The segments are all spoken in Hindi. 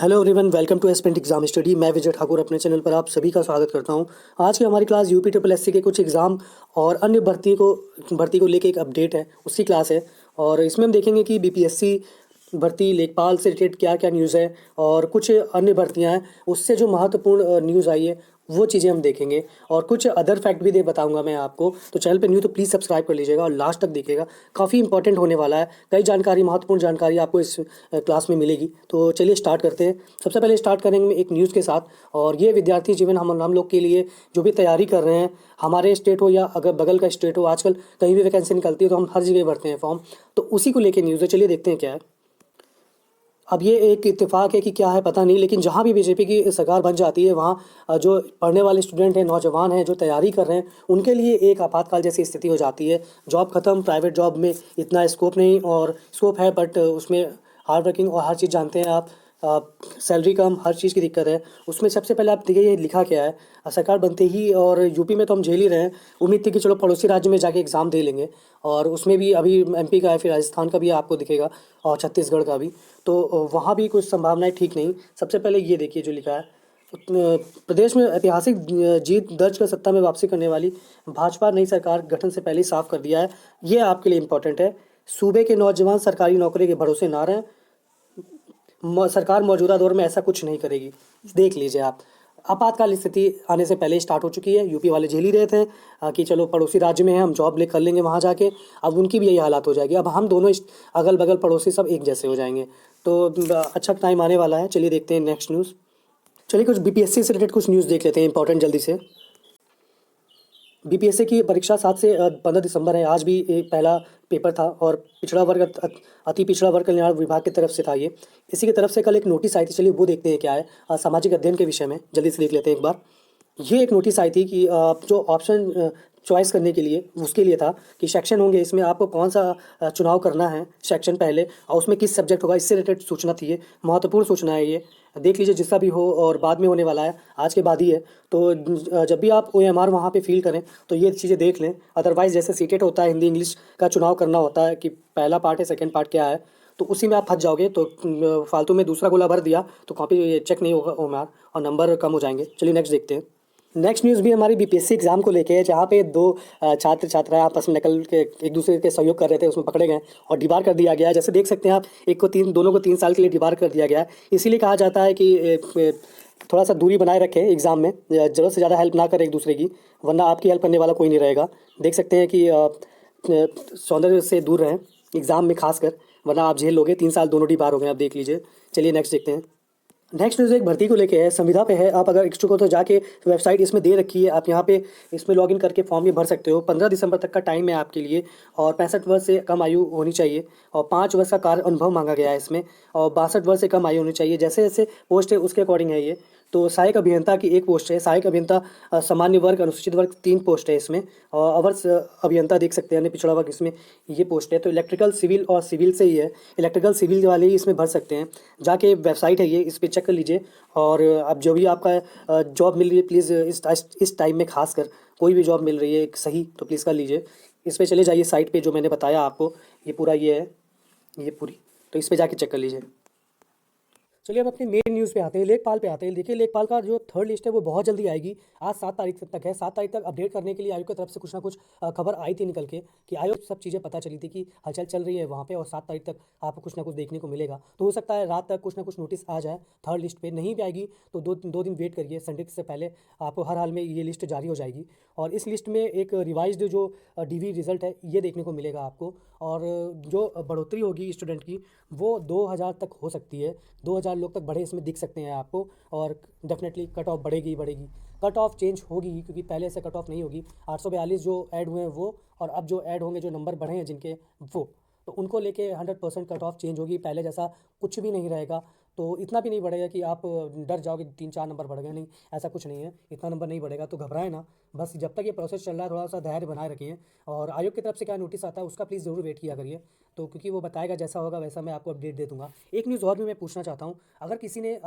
Hello everyone, welcome to aspirant exam study. मैं विजय ठाकुर अपने चैनल पर आप सभी का स्वागत करता हूं। आज की हमारी क्लास यूपी ट्रिपल एससी के कुछ एग्ज़ाम और अन्य भर्ती को लेके एक अपडेट है, उसकी क्लास है। और इसमें हम देखेंगे कि बीपीएससी भर्ती लेखपाल से रिलेटेड क्या क्या न्यूज़ है और कुछ अन्य भर्तियां हैं, उससे जो महत्वपूर्ण न्यूज़ आई है वो चीज़ें हम देखेंगे। और कुछ अदर फैक्ट भी दे बताऊंगा मैं आपको। तो चैनल पे न्यू तो प्लीज़ सब्सक्राइब कर लीजिएगा और लास्ट तक देखिएगा, काफ़ी इंपॉर्टेंट होने वाला है। कई जानकारी, महत्वपूर्ण जानकारी आपको इस क्लास में मिलेगी। तो चलिए स्टार्ट करते हैं। सबसे पहले स्टार्ट करेंगे एक न्यूज़ के साथ, और ये विद्यार्थी जीवन हम लोग के लिए जो भी तैयारी कर रहे हैं, हमारे स्टेट हो या अगर बगल का स्टेट हो, आजकल कहीं भी वैकेंसी निकलती है तो हम हर जगह भरते हैं फॉर्म। तो उसी को लेकर न्यूज़ है, चलिए देखते हैं क्या है। अब ये एक इत्तेफाक है कि क्या है पता नहीं, लेकिन जहाँ भी बीजेपी की सरकार बन जाती है वहाँ जो पढ़ने वाले स्टूडेंट हैं, नौजवान हैं, जो तैयारी कर रहे हैं, उनके लिए एक आपातकाल जैसी स्थिति हो जाती है। जॉब खत्म, प्राइवेट जॉब में इतना स्कोप नहीं, और स्कोप है बट उसमें हार्ड वर्किंग और हर चीज़ जानते हैं आप, सैलरी कम, हर चीज़ की दिक्कत है उसमें। सबसे पहले आप देखिए ये लिखा क्या है। सरकार बनते ही, और यूपी में तो हम झेल ही रहे हैं, उम्मीद थी कि चलो पड़ोसी राज्य में जाके एग्ज़ाम दे लेंगे, और उसमें भी अभी एमपी का है, फिर राजस्थान का भी आपको दिखेगा और छत्तीसगढ़ का भी। तो वहाँ भी कुछ संभावनाएं ठीक नहीं। सबसे पहले ये देखिए जो लिखा है, प्रदेश में ऐतिहासिक जीत दर्ज कर सत्ता में वापसी करने वाली भाजपा नई सरकार गठन से पहले ही साफ कर दिया है। ये आपके लिए इंपॉर्टेंट है। सूबे के नौजवान सरकारी नौकरी के भरोसे ना रहें, सरकार मौजूदा दौर में ऐसा कुछ नहीं करेगी। देख लीजिए आप, आपातकाल स्थिति आने से पहले स्टार्ट हो चुकी है। यूपी वाले झेल ही रहे थे कि चलो पड़ोसी राज्य में है, हम जॉब ले कर लेंगे वहाँ जाके। अब उनकी भी यही हालात हो जाएगी। अब हम दोनों अगल बगल पड़ोसी सब एक जैसे हो जाएंगे। तो अच्छा टाइम आने वाला है। चलिए देखते हैं नेक्स्ट न्यूज़। चलिए कुछ बीपीएससी से रिलेटेड कुछ न्यूज़ देख लेते हैं इंपॉर्टेंट जल्दी से। बीपीएससी की परीक्षा 7 से 15 दिसंबर है। आज भी एक पहला पेपर था, और पिछड़ा वर्ग अति पिछड़ा वर्ग कल्याण विभाग की तरफ से था ये। इसी की तरफ से कल एक नोटिस आई थी, चलिए वो देखते हैं क्या है। सामाजिक अध्ययन के विषय में जल्दी से देख लेते हैं एक बार। ये एक नोटिस आई थी कि जो ऑप्शन चॉइस करने के लिए, उसके लिए था कि सेक्शन होंगे, इसमें आपको कौन सा चुनाव करना है सेक्शन पहले, और उसमें किस सब्जेक्ट होगा, इससे रिलेटेड सूचना थी ये। महत्वपूर्ण सूचना है ये, देख लीजिए जिसका भी हो, और बाद में होने वाला है, आज के बाद ही है। तो जब भी आप ओएमआर वहाँ पे फील करें तो ये चीज़ें देख लें। अदरवाइज जैसे सीटेट होता है, हिंदी इंग्लिश का चुनाव करना होता है कि पहला पार्ट है, सेकंड पार्ट क्या है, तो उसी में आप फंस जाओगे। तो फालतू में दूसरा गोला भर दिया तो कॉपी चेक नहीं होगा ओएमआर, और नंबर कम हो जाएंगे। चलिए नेक्स्ट देखते हैं। नेक्स्ट न्यूज़ भी हमारी बीपीएससी एग्जाम को लेके है, जहाँ पे दो छात्र छात्राएं आपस में नकल के एक दूसरे के सहयोग कर रहे थे, उसमें पकड़े गए और डिबार कर दिया गया है। जैसे देख सकते हैं आप, दोनों को 3 साल के लिए डिबार कर दिया गया है। इसीलिए कहा जाता है कि थोड़ा सा दूरी बनाए रखें एग्ज़ाम में, ज़रूरत से ज़्यादा हेल्प ना करें एक दूसरे की, वरना आपकी हेल्प करने वाला कोई नहीं रहेगा। देख सकते हैं कि सौंदर्य से दूर रहें एग्ज़ाम में खासकर, वरना आप झेल लोगे। 3 साल दोनों डिबार हो गए, आप देख लीजिए। चलिए नेक्स्ट देखते हैं। नेक्स्ट न्यूज़ एक भर्ती को लेके है, संविधा पे है। आप अगर इच्छुक हो तो जाके वेबसाइट इसमें दे रखी है, आप यहाँ पे इसमें लॉगिन करके फॉर्म भी भर सकते हो। 15 दिसंबर तक का टाइम है आपके लिए, और 65 वर्ष से कम आयु होनी चाहिए, और 5 वर्ष का कार्य अनुभव मांगा गया है इसमें, और 62 वर्ष से कम आयु होनी चाहिए। जैसे जैसे पोस्ट है उसके अकॉर्डिंग है ये। तो सहायक अभियंता की एक पोस्ट है, सहायक अभियंता सामान्य वर्ग, अनुसूचित वर्ग 3 पोस्ट है इसमें, और अवर अभियंता देख सकते हैं, पिछड़ा वर्ग, इसमें ये पोस्ट है। तो इलेक्ट्रिकल सिविल और सिविल से ही है, इलेक्ट्रिकल सिविल वाले ही इसमें भर सकते हैं। जाके वेबसाइट है ये, इस पर चेक कर लीजिए। और अब जो भी आपका जॉब मिल रही है, प्लीज़ इस टाइम में खासकर कोई भी जॉब मिल रही है एक सही, तो प्लीज़ कर लीजिए। इस पे चले जाइए साइट पे, जो मैंने बताया आपको, ये पूरा ये है, ये पूरी, तो इस पे जाके चेक कर लीजिए। चलिए अब अपनी मेन न्यूज़ पे आते हैं, लेखपाल पे आते हैं। देखिए लेखपाल का जो थर्ड लिस्ट है वो बहुत जल्दी आएगी। आज 7 तारीख तक है, 7 तारीख तक अपडेट करने के लिए आयोग की तरफ से कुछ ना कुछ खबर आई थी निकल के, कि आयोग सब चीज़ें पता चली थी कि हलचल चल रही है वहाँ पे, और 7 तारीख तक आपको कुछ ना कुछ देखने को मिलेगा। तो हो सकता है रात तक कुछ ना कुछ नोटिस आ जाए। थर्ड लिस्ट पे नहीं भी आएगी तो दो दिन वेट करिए, संडे से पहले आपको हर हाल में ये लिस्ट जारी हो जाएगी। और इस लिस्ट में एक रिवाइज्ड जो डीवी रिजल्ट है ये देखने को मिलेगा आपको, और जो बढ़ोतरी होगी स्टूडेंट की वो 2000 तक हो सकती है। 2000 लोग तक बढ़े इसमें दिख सकते हैं आपको, और डेफिनेटली कट ऑफ बढ़ेगी बढ़ेगी। कट ऑफ चेंज होगी ही, क्योंकि पहले से कट ऑफ नहीं होगी। 842 जो ऐड हुए हैं वो, और अब जो ऐड होंगे, जो नंबर बढ़े हैं जिनके, वो, तो उनको लेके 100% कट ऑफ चेंज होगी। पहले जैसा कुछ भी नहीं रहेगा। तो इतना भी नहीं बढ़ेगा कि आप डर जाओगे 3-4 नंबर बढ़ गए, नहीं, ऐसा कुछ नहीं है। इतना नंबर नहीं बढ़ेगा, तो घबराए ना। बस जब तक ये प्रोसेस चल रहा है थोड़ा सा धैर्य बनाए रखिए। और आयोग की तरफ से क्या नोटिस आता है उसका प्लीज़ ज़रूर वेट किया करिए, तो क्योंकि वो बताएगा जैसा होगा वैसा मैं आपको अपडेट दे दूंगा। एक न्यूज़ और भी मैं पूछना चाहता हूँ, अगर किसी ने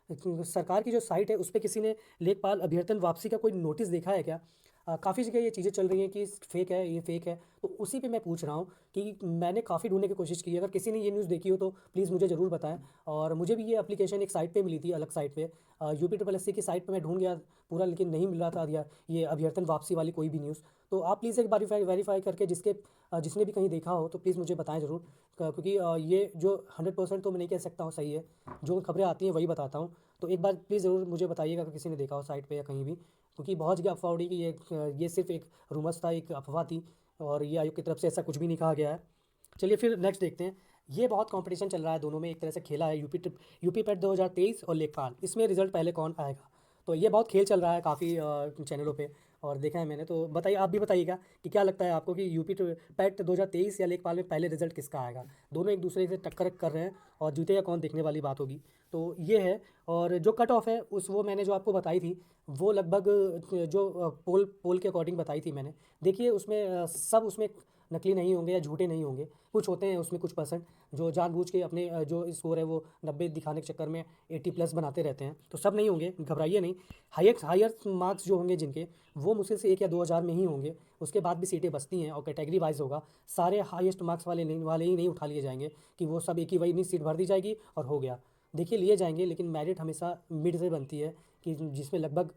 सरकार की जो साइट है उस पर किसी ने लेखपाल अभ्यर्थन वापसी का कोई नोटिस देखा है क्या? काफ़ी जगह ये चीज़ें चल रही हैं कि फेक है, ये फेक है, तो उसी पे मैं पूछ रहा हूँ कि मैंने काफ़ी ढूंढने की कोशिश की है। अगर किसी ने ये न्यूज़ देखी हो तो प्लीज़ मुझे ज़रूर बताएं। और मुझे भी ये एप्लीकेशन एक साइट पे मिली थी, अलग साइट पे, UP SSC की साइट पे मैं ढूंढ गया पूरा, लेकिन नहीं मिल रहा था ये अभ्यर्थन वापसी वाली कोई भी न्यूज़। तो आप प्लीज़ एक बार वेरीफाई करके जिसने भी कहीं देखा हो तो प्लीज़ मुझे बताएं ज़रूर, क्योंकि ये जो 100% तो मैं नहीं कह सकता हूँ सही है, जो खबरें आती हैं वही बताता हूँ। तो एक बार प्लीज़ ज़रूर मुझे बताइएगा अगर किसी ने देखा हो साइट पे या कहीं भी, क्योंकि बहुत जगह अफवाह उड़ी कि ये सिर्फ एक रूमर्स था, एक अफवाह थी, और ये आयोग की तरफ से ऐसा कुछ भी नहीं कहा गया है। चलिए फिर नेक्स्ट देखते हैं। ये बहुत कंपटीशन चल रहा है दोनों में, एक तरह से खेला है यूपी पेट 2023 और लेखपाल, इसमें रिजल्ट पहले कौन आएगा। तो ये बहुत खेल चल रहा है काफ़ी चैनलों पे, और देखा है मैंने। तो बताइए, आप भी बताइएगा कि क्या लगता है आपको कि यूपी पैट 2023 या लेखपाल में पहले रिजल्ट किसका आएगा। दोनों एक दूसरे से टक्कर कर रहे हैं, और जीतेगा कौन देखने वाली बात होगी। तो ये है। और जो कट ऑफ है वो मैंने जो आपको बताई थी, वो लगभग जो पोल के अकॉर्डिंग बताई थी मैंने। देखिए उसमें सब उसमें नकली नहीं होंगे या झूठे नहीं होंगे, कुछ होते हैं उसमें कुछ परसेंट जो जानबूझ के अपने जो स्कोर है वो 90 दिखाने के चक्कर में 80+ बनाते रहते हैं। तो सब नहीं होंगे, घबराइए नहीं। हायर मार्क्स जो होंगे जिनके, वो मुश्किल से 1 या 2 हज़ार में ही होंगे। उसके बाद भी सीटें बचती हैं, और कैटेगरी वाइज होगा। सारे हाईएस्ट मार्क्स वाले ही नहीं उठा लिए जाएंगे कि वो सब एक ही वही नहीं सीट भर दी जाएगी और हो गया। देखिए लिए जाएंगे, लेकिन मेरिट हमेशा मिड से बनती है, कि जिसमें लगभग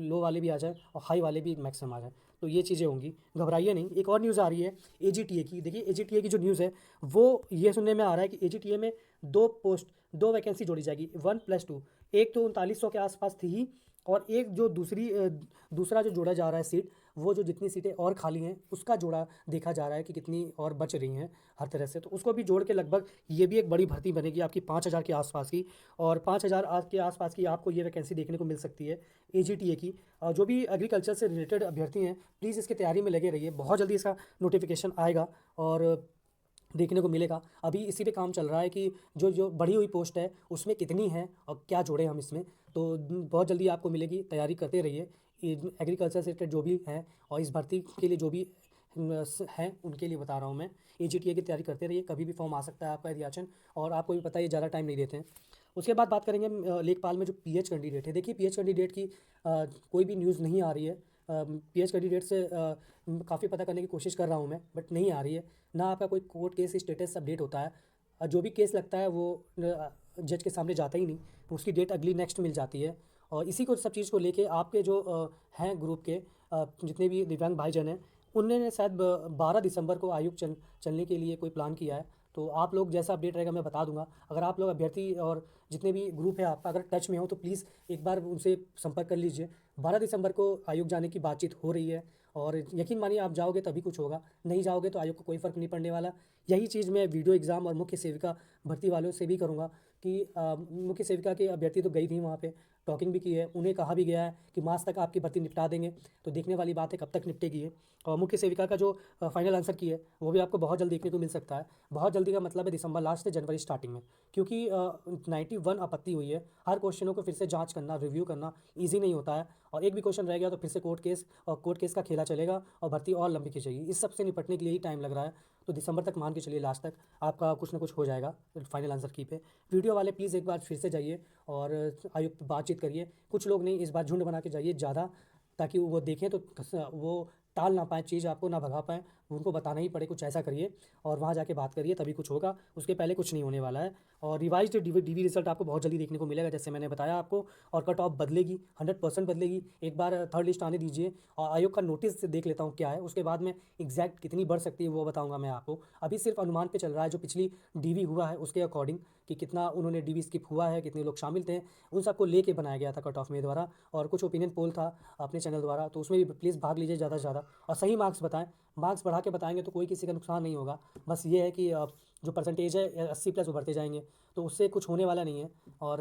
लो वाले भी आ जाए और हाई वाले भी मैक्सिमम आ जाए। तो ये चीज़ें होंगी, घबराइए नहीं। एक और न्यूज़ आ रही है AGTA की। देखिए AGTA की जो न्यूज़ है, वो ये सुनने में आ रहा है कि AGTA में 2 वैकेंसी जोड़ी जाएगी, 1+2। एक तो 3900 के आसपास थी ही, और एक जो दूसरा जो जोड़ा जा रहा है सीट, वो जो जितनी सीटें और खाली हैं उसका जोड़ा देखा जा रहा है कि कितनी और बच रही हैं हर तरह से। तो उसको भी जोड़ के लगभग ये भी एक बड़ी भर्ती बनेगी आपकी 5000 के आसपास की, और 5000 के आसपास की आपको ये वैकेंसी देखने को मिल सकती है AGTA की। जो भी एग्रीकल्चर से रिलेटेड अभ्यर्थी हैं, प्लीज़ इसकी तैयारी में लगे रहिए, बहुत जल्दी इसका नोटिफिकेशन आएगा और देखने को मिलेगा। अभी इसी पे काम चल रहा है कि जो जो बढ़ी हुई पोस्ट है उसमें कितनी है और क्या जोड़े हम इसमें। तो बहुत जल्दी आपको मिलेगी, तैयारी करते रहिए। एग्रीकल्चर से रिलेटेड जो भी हैं और इस भर्ती के लिए जो भी हैं उनके लिए बता रहा हूँ मैं, AGTA की तैयारी करते रहिए। कभी भी फॉर्म आ सकता है आपका याचन, और आपको भी पता है ये ज़्यादा टाइम नहीं देते हैं। उसके बाद बात करेंगे लेखपाल में जो PH कैंडिडेट है। देखिए PH कैंडिडेट की कोई भी न्यूज़ नहीं आ रही है। PH कैंडिडेट से काफ़ी पता करने की कोशिश कर रहा हूँ मैं, बट नहीं आ रही है। ना आपका कोई कोर्ट केस स्टेटस अपडेट होता है, जो भी केस लगता है वो जज के सामने जाता ही नहीं, उसकी डेट अगली नेक्स्ट मिल जाती है। और इसी को सब चीज़ को लेके आपके जो हैं ग्रुप के जितने भी दिव्यांग भाईजन हैं, उन्होंने शायद 12 दिसंबर को आयोग चलने के लिए कोई प्लान किया है। तो आप लोग जैसा अपडेट रहेगा मैं बता दूंगा। अगर आप लोग अभ्यर्थी और जितने भी ग्रुप है आपका अगर टच में हो तो प्लीज़ एक बार उनसे संपर्क कर लीजिए। 12 दिसंबर को आयोग जाने की बातचीत हो रही है, और यकीन मानिए आप जाओगे तभी कुछ होगा, नहीं जाओगे तो आयोग को कोई फ़र्क नहीं पड़ने वाला। यही चीज़ मैं वीडियो एग्ज़ाम और मुख्य सेविका भर्ती वालों से भी करूँगा कि मुख्य सेविका के अभ्यर्थी तो गई थी वहाँ पे, टॉकिंग भी की है, उन्हें कहा भी गया है कि मार्च तक आपकी भर्ती निपटा देंगे। तो देखने वाली बात है कब तक निपटेगी है। और मुख्य सेविका का जो फाइनल आंसर की है वो भी आपको बहुत जल्द देखने को मिल सकता है। बहुत जल्दी का मतलब है दिसंबर लास्ट से जनवरी स्टार्टिंग में, क्योंकि 91 आपत्ति हुई है। हर क्वेश्चनों को फिर से जांच करना, रिव्यू करना ईजी नहीं होता है, और एक भी क्वेश्चन रह गया तो फिर से कोर्ट केस का खेला चलेगा और भर्ती और लंबी खींचेगी। इस सब से निपटने के लिए ही टाइम लग रहा है। तो दिसंबर तक मान के चलिए, लास्ट तक आपका कुछ ना कुछ हो जाएगा फाइनल आंसर की पे। वीडियो वाले प्लीज़ एक बार फिर से जाइए और आयुक्त बातचीत करिए। कुछ लोग नहीं, इस बार झुंड बना के जाइए ज़्यादा, ताकि वो देखें तो वो टाल ना पाएँ चीज़, आपको ना भगा पाएँ, उनको बताना ही पड़े कुछ ऐसा करिए, और वहाँ जाके बात करिए तभी कुछ होगा, उसके पहले कुछ नहीं होने वाला है। और रिवाइज्ड डीवी रिजल्ट आपको बहुत जल्दी देखने को मिलेगा, जैसे मैंने बताया आपको। और कट ऑफ बदलेगी, 100% बदलेगी। एक बार थर्ड लिस्ट आने दीजिए, और आयोग का नोटिस देख लेता हूँ क्या है, उसके बाद में एग्जैक्ट कितनी बढ़ सकती है वो बताऊँगा मैं आपको। अभी सिर्फ अनुमान पे चल रहा है, जो पिछली डीवी हुआ है उसके अकॉर्डिंग, कि कितना उन्होंने डीवी स्किप हुआ है, कितने लोग शामिल थे, उन सबको लेके बनाया गया था कट ऑफ मेरे द्वारा। और कुछ ओपिनियन पोल था अपने चैनल द्वारा, तो उसमें भी प्लीज़ भाग लीजिए ज़्यादा से ज़्यादा, और सही मार्क्स बताएं। मार्क्स बढ़ा के बताएंगे तो कोई किसी का नुकसान नहीं होगा। बस ये है कि जो परसेंटेज है 80+ उभरते जाएंगे, तो उससे कुछ होने वाला नहीं है। और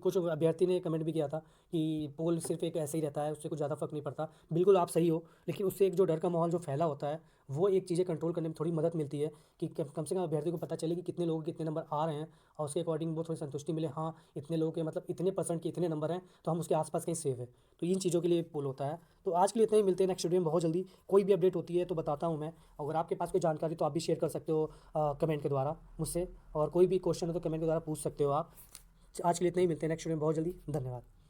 कुछ अभ्यर्थी ने कमेंट भी किया था कि पोल सिर्फ एक ऐसे ही रहता है, उससे कुछ ज़्यादा फर्क नहीं पड़ता। बिल्कुल आप सही हो, लेकिन उससे एक जो डर का माहौल जो फैला होता है, वो एक चीज़ें कंट्रोल करने में थोड़ी मदद मिलती है, कि कम से कम अभ्यर्थी को पता चले कि कितने लोगों के कितने नंबर आ रहे हैं, और उसके अकॉर्डिंग वो थोड़ी संतुष्टि मिले। हाँ, इतने लोगों के मतलब इतने परसेंट के इतने नंबर हैं, तो हम उसके आसपास कहीं सेव है। तो इन चीज़ों के लिए पोल होता है। तो आज के लिए इतना ही, मिलते हैं नेक्स्ट वीडियो में बहुत जल्दी। कोई भी अपडेट होती है तो बताता हूँ मैं। अगर आपके पास कोई जानकारी तो आप भी शेयर कर सकते हो कमेंट के द्वारा मुझसे, और कोई भी क्वेश्चन हो तो कमेंट के द्वारा पूछ सकते हो आप। आज के लिए इतना ही, मिलते हैं नेक्स्ट वीडियो में बहुत जल्दी। धन्यवाद।